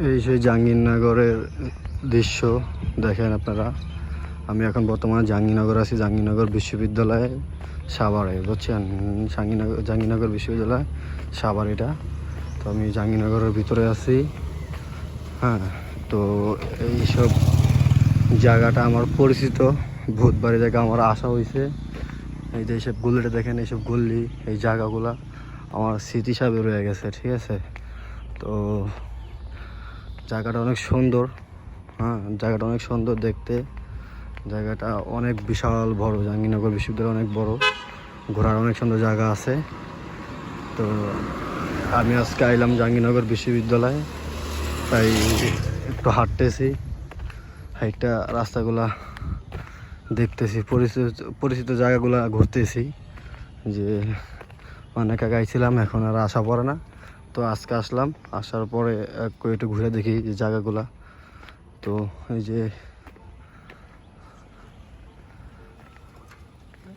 এই সেই জাহাঙ্গীরনগরের দৃশ্য দেখেন আপনারা। আমি এখন বর্তমানে জাহাঙ্গীরনগর আছি, জাহাঙ্গীরনগর বিশ্ববিদ্যালয়ে সাভারে, বুঝছেন? জাহাঙ্গীরনগর বিশ্ববিদ্যালয় সাভার এটা। তো আমি জাহাঙ্গীরনগরের ভিতরে আছি। হ্যাঁ, তো এইসব জায়গাটা আমার পরিচিত, ভূতবাড়ি জায়গা আমার আসা হয়েছে। এই যে এইসব গল্লিটা দেখেন, এইসব গল্লি, এই জায়গাগুলা আমার স্মৃতি হিসাবে রয়ে গেছে, ঠিক আছে? তো জায়গাটা অনেক সুন্দর। হ্যাঁ, জায়গাটা অনেক সুন্দর দেখতে। জায়গাটা অনেক বিশাল বড়, জাহাঙ্গীরনগর বিশ্ববিদ্যালয় অনেক বড়, ঘোরার অনেক সুন্দর জায়গা আছে। তো আমি আজকে আইলাম জাহাঙ্গীরনগর বিশ্ববিদ্যালয়ে, তাই একটু হাঁটতেছি, হাইটটা রাস্তাগুলা দেখতেছি, পরিচিত জায়গাগুলা ঘুরতেছি। যে অনেক আগে আইছিলাম, এখন আর আসা পড়ে না। তো আজকে আসলাম, আসার পরে একটু ঘুরে দেখি যে জায়গাগুলা। তো এই যে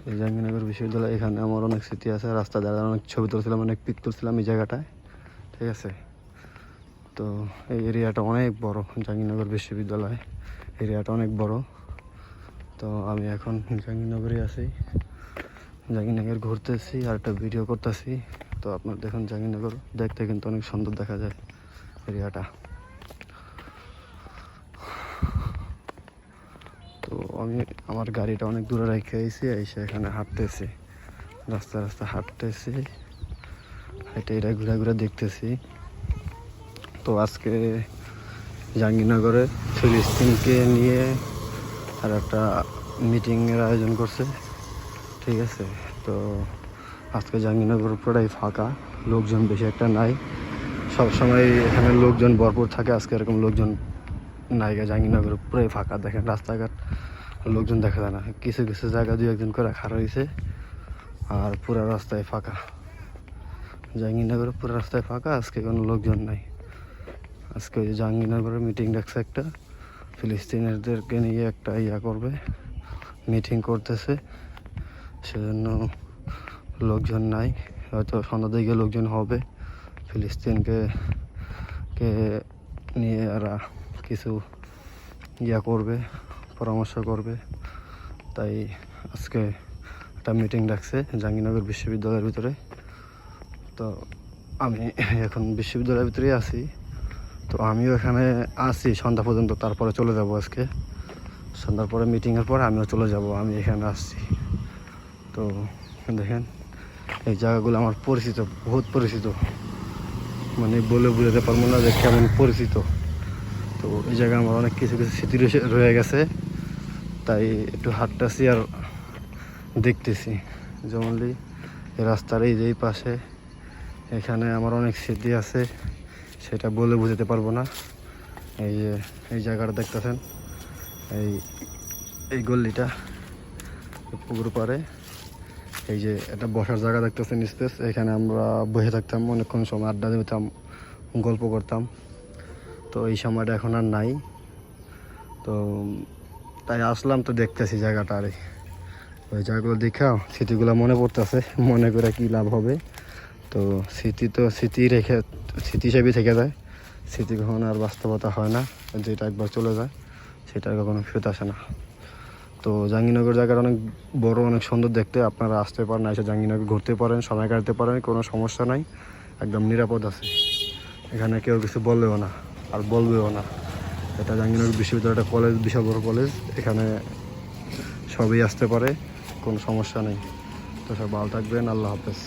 এই জাহাঙ্গীরনগর বিশ্ববিদ্যালয়, এখানে আমার অনেক স্মৃতি আছে। রাস্তা দাঁড়ানো অনেক ছবি তুলছিলাম, অনেক পিক তুলছিলাম এই জায়গাটায়, ঠিক আছে? তো এই এরিয়াটা অনেক বড়, জাহাঙ্গীরনগর বিশ্ববিদ্যালয় এরিয়াটা অনেক বড়। তো আমি এখন জাহাঙ্গীরনগরে আছি, জাহাঙ্গীরনগর ঘুরতেছি আর একটা ভিডিও করতেছি। তো আপনার দেখুন, জাহাঙ্গীরনগর দেখতে কিন্তু অনেক সুন্দর দেখা যায় এরিয়াটা। তো আমি আমার গাড়িটা অনেক দূরে রেখে আইছি, এসে এখানে হাঁটতেছি, রাস্তা রাস্তা হাঁটতেছি, হেঁটে এটা ঘুরে ঘুরে দেখতেছি। তো আজকে জাহাঙ্গীরনগরে ফিলিস্তিনকে নিয়ে আর একটা মিটিংয়ের আয়োজন করছে, ঠিক আছে? তো আজকে জাহাঙ্গীরনগর পুরোটাই ফাঁকা, লোকজন বেশি একটা নাই। সবসময় এখানে লোকজন ভরপুর থাকে, আজকে এরকম লোকজন নাই। জাহাঙ্গীরনগর পুরোই ফাঁকা, দেখেন রাস্তাঘাট লোকজন দেখা যায় না। কিছু কিছু জায়গা দুই একজন করে খাড়া হয়েছে, আর পুরো রাস্তায় ফাঁকা। জাহাঙ্গীরনগরের পুরো রাস্তায় ফাঁকা, আজকে কোনো লোকজন নাই। আজকে ওই জাহাঙ্গীরনগরের মিটিং ডাকছে একটা, ফিলিস্তিনিদেরকে নিয়ে একটা করবে, মিটিং করতেছে, সেজন্য লোকজন নাই। হয়তো সন্ধ্যা দিকে লোকজন হবে, ফিলিস্তিনকে নিয়ে এরা কিছু করবে, পরামর্শ করবে। তাই আজকে একটা মিটিং ডাকছে জাহাঙ্গীরনগর বিশ্ববিদ্যালয়ের ভিতরে। তো আমি এখন বিশ্ববিদ্যালয়ের ভিতরেই আছি। তো আমিও এখানে আছি সন্ধ্যা পর্যন্ত, তারপরে চলে যাব। আজকে সন্ধ্যার পরে মিটিংয়ের পরে আমিও চলে যাব, আমি এখানে আসছি। তো দেখেন এই জায়গাগুলো আমার পরিচিত, বহুত পরিচিত, মানে বলে বোঝাতে পারবো না যে কেমন পরিচিত। তো এই জায়গায় আমার অনেক কিছু কিছু স্মৃতি রয়ে গেছে, তাই একটু হাঁটতেছি আর দেখতেছি। যেমনলি এই রাস্তার এই যেই পাশে, এখানে আমার অনেক স্মৃতি আছে, সেটা বলে বোঝাতে পারবো না। এই যে এই জায়গাটা দেখতেছেন, এই গল্লিটা, পুকুর পাড়ে এই যে একটা বসার জায়গা দেখতেছেন, স্পেস। এখানে আমরা বসে থাকতাম, অনেকক্ষণ সময় আড্ডা দিতাম, গল্প করতাম। তো এই সময়টা এখন আর নাই। তো তাই আসলাম, তো দেখতেছি জায়গাটা। আর ওই জায়গাগুলো দেখা স্মৃতিগুলো মনে পড়তেছে, মনে করে কী লাভ হবে? তো স্মৃতি তো স্মৃতি হিসেবেই থেকে যায়, স্মৃতি কখনো আর বাস্তবতা হয় না। যেটা একবার চলে যায় সেটা কখনো ফেরত আসে না। তো জাহাঙ্গীরনগর জায়গাটা অনেক বড়, অনেক সুন্দর দেখতে। আপনারা আসতে পারেন, এসে জাহাঙ্গীরনগর ঘুরতে পারেন, সময় কাটাতে পারেন, কোনো সমস্যা নাই, একদম নিরাপদ আছে। এখানে কেউ কিছু বলবেও না আর বলবেও না। এটা জাহাঙ্গীরনগর বিশ্ববিদ্যালয়টা কলেজ, বিশাল বড় কলেজ, এখানে সবই আসতে পারে, কোনো সমস্যা নেই। তো সব ভালো থাকবেন, আল্লাহ হাফেজ।